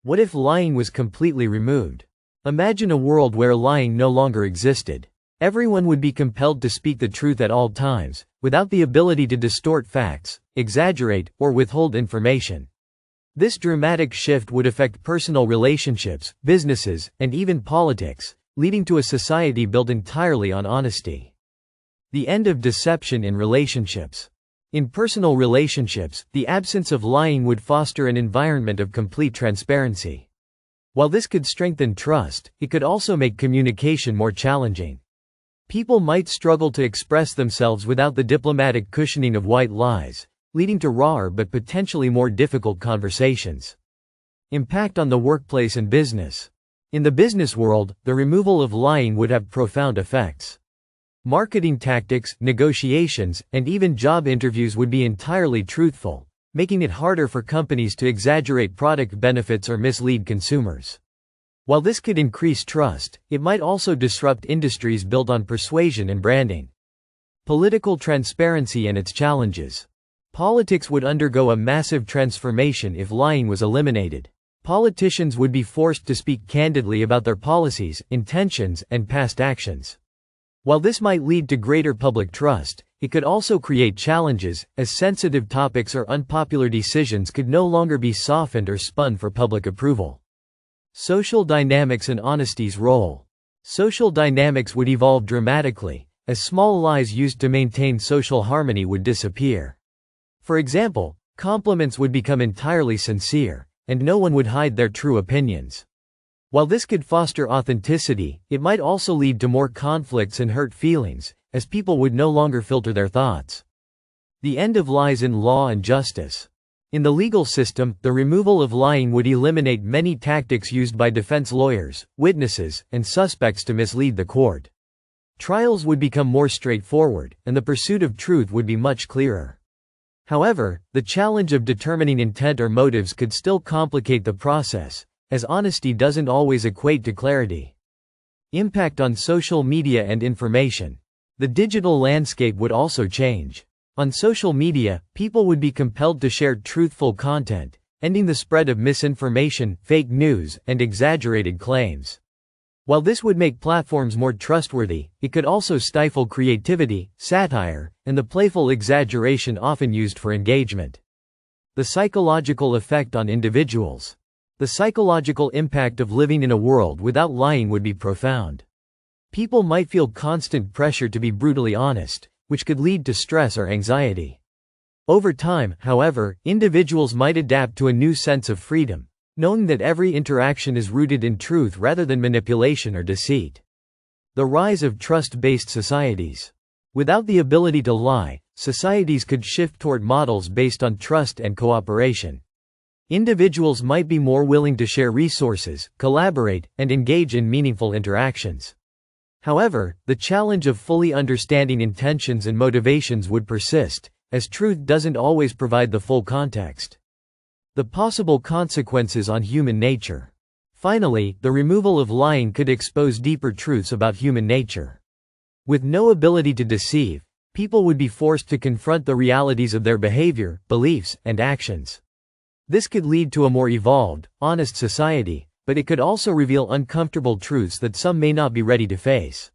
What if lying was completely removed? Imagine a world where lying no longer existed. Everyone would be compelled to speak the truth at all times, without the ability to distort facts, exaggerate, or withhold information. This dramatic shift would affect personal relationships, businesses, and even politics, leading to a society built entirely on honesty. The end of deception in relationships. In personal relationships, the absence of lying would foster an environment of complete transparency. While this could strengthen trust, it could also make communication more challenging. People might struggle to express themselves without the diplomatic cushioning of white lies, leading to rawer but potentially more difficult conversations. Impact on the workplace and business. In the business world, the removal of lying would have profound effects. Marketing tactics, negotiations, and even job interviews would be entirely truthful, making it harder for companies to exaggerate product benefits or mislead consumers. While this could increase trust, it might also disrupt industries built on persuasion and branding. Political transparency and its challenges. Politics would undergo a massive transformation if lying was eliminated. Politicians would be forced to speak candidly about their policies, intentions, and past actions. While this might lead to greater public trust, it could also create challenges, as sensitive topics or unpopular decisions could no longer be softened or spun for public approval. Social dynamics and honesty's role. Social dynamics would evolve dramatically, as small lies used to maintain social harmony would disappear. For example, compliments would become entirely sincere, and no one would hide their true opinions. While this could foster authenticity, it might also lead to more conflicts and hurt feelings, as people would no longer filter their thoughts. The end of lies in law and justice. In the legal system, the removal of lying would eliminate many tactics used by defense lawyers, witnesses, and suspects to mislead the court. Trials would become more straightforward, and the pursuit of truth would be much clearer. However, the challenge of determining intent or motives could still complicate the process, as honesty doesn't always equate to clarity. Impact on social media and information. The digital landscape would also change. On social media, people would be compelled to share truthful content, ending the spread of misinformation, fake news, and exaggerated claims. While this would make platforms more trustworthy, it could also stifle creativity, satire, and the playful exaggeration often used for engagement. The psychological effect on individuals. The psychological impact of living in a world without lying would be profound. People might feel constant pressure to be brutally honest, which could lead to stress or anxiety. Over time, however, individuals might adapt to a new sense of freedom, knowing that every interaction is rooted in truth rather than manipulation or deceit. The rise of trust-based societies. Without the ability to lie, societies could shift toward models based on trust and cooperation. Individuals might be more willing to share resources, collaborate, and engage in meaningful interactions. However, the challenge of fully understanding intentions and motivations would persist, as truth doesn't always provide the full context. The possible consequences on human nature. Finally, the removal of lying could expose deeper truths about human nature. With no ability to deceive, people would be forced to confront the realities of their behavior, beliefs, and actions. This could lead to a more evolved, honest society, but it could also reveal uncomfortable truths that some may not be ready to face.